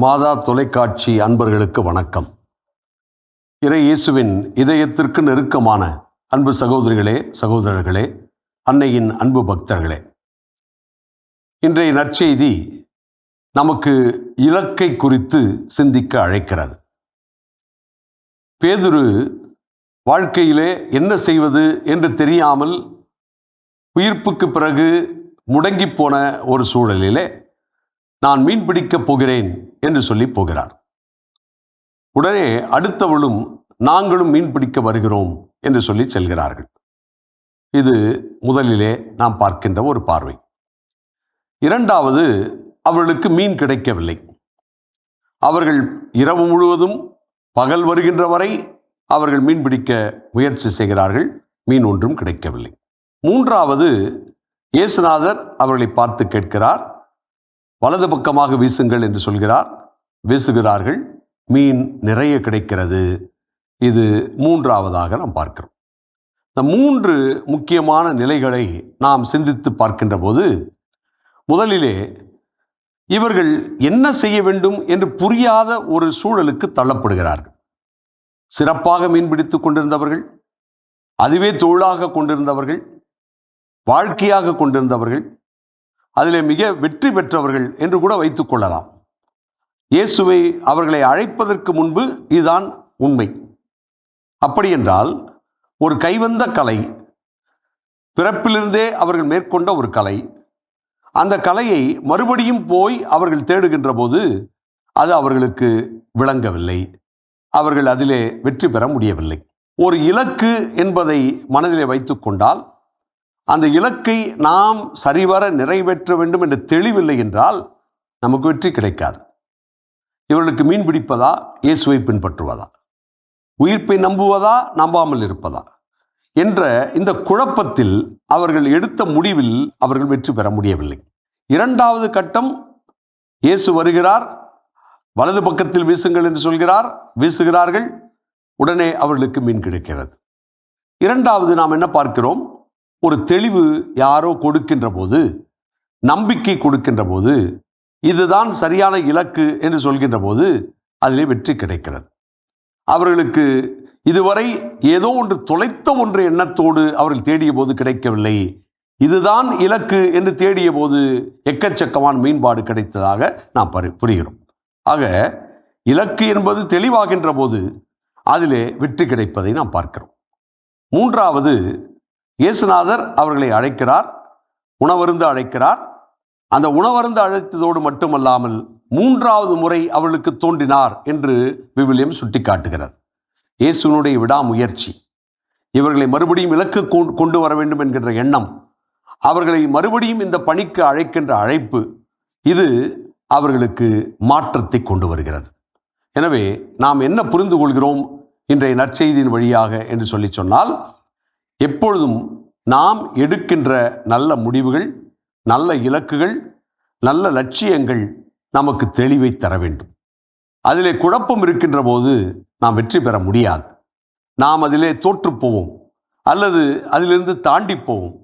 மாதா தொலைக்காட்சி அன்பர்களுக்கு வணக்கம். இறை இயேசுவின் இதயத்திற்கு நெருக்கமான அன்பு சகோதரிகளே, சகோதரர்களே, அன்னையின் அன்பு பக்தர்களே, இன்றைய நற்செய்தி நமக்கு இலக்கை குறித்து சிந்திக்க அழைக்கிறது. பேதுரு வாழ்க்கையிலே என்ன செய்வது என்று தெரியாமல் உயிர்ப்புக்கு பிறகு முடங்கி போன ஒரு சூழலிலே நான் மீன் பிடிக்கப் போகிறேன் என்று சொல்லி போகிறார். உடனே அடுத்தவளும் நாங்களும் மீன் பிடிக்க வருகிறோம் என்று சொல்லி செல்கிறார்கள். இது முதலிலே நாம் பார்க்கின்ற ஒரு பார்வை. இரண்டாவது, அவர்களுக்கு மீன் கிடைக்கவில்லை. அவர்கள் இரவு முழுவதும் பகல் வருகின்ற வரை அவர்கள் மீன் பிடிக்க முயற்சி செய்கிறார்கள். மீன் ஒன்றும் கிடைக்கவில்லை. மூன்றாவது, இயேசுநாதர் அவர்களை பார்த்து கேட்கிறார். வலது பக்கமாக வீசுங்கள் என்று சொல்கிறார். வீசுகிறார்கள். மீன் நிறைய கிடைக்கிறது. இது மூன்றாவதாக நாம் பார்க்கிறோம். இந்த மூன்று முக்கியமான நிலைகளை நாம் சிந்தித்து பார்க்கின்ற போது, முதலிலே இவர்கள் என்ன செய்ய வேண்டும் என்று புரியாத ஒரு சூழலுக்கு தள்ளப்படுகிறார்கள். சிறப்பாக மீன் பிடித்து கொண்டிருந்தவர்கள், அதுவே தொழிலாக கொண்டிருந்தவர்கள், வாழ்க்கையாக கொண்டிருந்தவர்கள், அதிலே மிக வெற்றி பெற்றவர்கள் என்று கூட வைத்துக் கொள்ளலாம். இயேசுவை அவர்களை அழைப்பதற்கு முன்பு இதுதான் உண்மை. அப்படி என்றால் ஒரு கைவந்த கலை, பிறப்பிலிருந்தே அவர்கள் மேற்கொண்ட ஒரு கலை, அந்த கலையை மறுபடியும் போய் அவர்கள் தேடுகின்ற போது அது அவர்களுக்கு விளங்கவில்லை. அவர்கள் அதிலே வெற்றி பெற முடியவில்லை. ஒரு இலக்கு என்பதை மனதிலே வைத்து கொண்டால், அந்த இலக்கை நாம் சரிவர நிறைவேற்ற வேண்டும் என்ற தெளிவில்லை என்றால் நமக்கு வெற்றி கிடைக்காது. இவர்களுக்கு மீன் பிடிப்பதா, இயேசுவை பின்பற்றுவதா, உயிர்ப்பை நம்புவதா, நம்பாமல் இருப்பதா என்ற இந்த குழப்பத்தில் அவர்கள் எடுத்த முடிவில் அவர்கள் வெற்றி பெற முடியவில்லை. இரண்டாவது கட்டம், இயேசு வருகிறார், வலது பக்கத்தில் வீசுங்கள் என்று சொல்கிறார். வீசுகிறார்கள். உடனே அவர்களுக்கு மீன் கிடைக்கிறது. இரண்டாவது நாம் என்ன பார்க்கிறோம்? ஒரு தெளிவு யாரோ கொடுக்கின்ற போது, நம்பிக்கை கொடுக்கின்ற போது, இதுதான் சரியான இலக்கு என்று சொல்கின்ற போது அதிலே வெற்றி கிடைக்கிறது. அவர்களுக்கு இதுவரை ஏதோ ஒன்று தொலைத்த ஒன்று எண்ணத்தோடு அவர்கள் தேடிய போது கிடைக்கவில்லை. இதுதான் இலக்கு என்று தேடிய போது எக்கச்சக்கமான மீன்பாடு கிடைத்ததாக நாம் புரிகிறோம். ஆக இலக்கு என்பது தெளிவாகின்ற போது அதிலே வெற்றி கிடைப்பதை நாம் பார்க்கிறோம். மூன்றாவது, இயேசுநாதர் அவர்களை அழைக்கிறார், உணவருந்து அழைக்கிறார். அந்த உணவருந்து அழைத்ததோடு மட்டுமல்லாமல் மூன்றாவது முறை அவர்களுக்கு தோன்றினார் என்று விவிலியம் சுட்டிக்காட்டுகிறது. இயேசுனுடைய விடாமுயற்சி, இவர்களை மறுபடியும் இலக்கு கொண்டு வர வேண்டும் என்கின்ற எண்ணம், அவர்களை மறுபடியும் இந்த பணிக்கு அழைக்கின்ற அழைப்பு, இது அவர்களுக்கு மாற்றத்தை கொண்டு வருகிறது. எனவே நாம் என்ன புரிந்து கொள்கிறோம் இன்றைய நற்செய்தியின் வழியாக என்று சொல்லி சொன்னால், எப்பொழுதும் நாம் எடுக்கின்ற நல்ல முடிவுகள், நல்ல இலக்குகள், நல்ல லட்சியங்கள் நமக்கு தெளிவை தர வேண்டும். அதிலே குழப்பம் இருக்கின்ற போது நாம் வெற்றி பெற முடியாது. நாம் அதிலே தோற்று போவோம், அல்லது அதிலிருந்து தாண்டி போவோம்.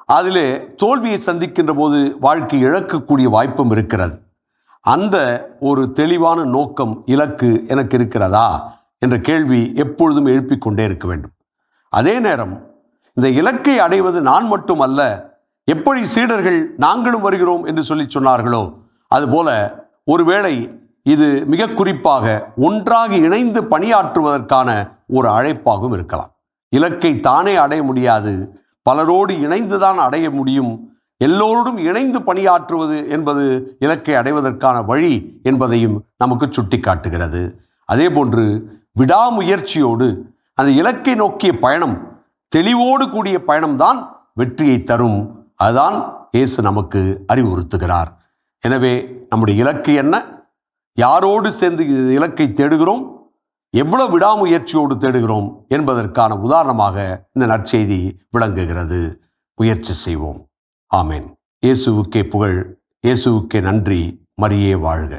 அதிலே தோல்வியை சந்திக்கின்ற போது வாழ்க்கை இழக்கக்கூடிய வாய்ப்பும் இருக்கிறது. அந்த ஒரு தெளிவான நோக்கம், இலக்கு எனக்கு இருக்கிறதா என்ற கேள்வி எப்பொழுதும் எழுப்பிக்கொண்டே இருக்க வேண்டும். அதே நேரம் இந்த இலக்கை அடைவது நான் மட்டும் அல்ல, எப்படி சீடர்கள் நாங்களும் வருகிறோம் என்று சொல்லி சொன்னார்களோ அதுபோல ஒருவேளை இது மிக குறிப்பாக ஒன்றாக இணைந்து பணியாற்றுவதற்கான ஒரு அழைப்பாகவும் இருக்கலாம். இலக்கை தானே அடைய முடியாது, பலரோடு இணைந்துதான் அடைய முடியும். எல்லோரோடும் இணைந்து பணியாற்றுவது என்பது இலக்கை அடைவதற்கான வழி என்பதையும் நமக்கு சுட்டி காட்டுகிறது. அதே போன்று விடாமுயற்சியோடு அந்த இலக்கை நோக்கிய பயணம், தெளிவோடு கூடிய பயணம்தான் வெற்றியை தரும். அதுதான் இயேசு நமக்கு அறிவுறுத்துகிறார். எனவே நம்முடைய இலக்கு என்ன? யாரோடு சேர்ந்து இலக்கை தேடுகிறோம்? எவ்வளவு விடாமுயற்சியோடு தேடுகிறோம் என்பதற்கான உதாரணமாக இந்த நற்செய்தி விளங்குகிறது. முயற்சி செய்வோம். ஆமென். இயேசுவுக்கே புகழ், இயேசுவுக்கே நன்றி. மரியே வாழ்க.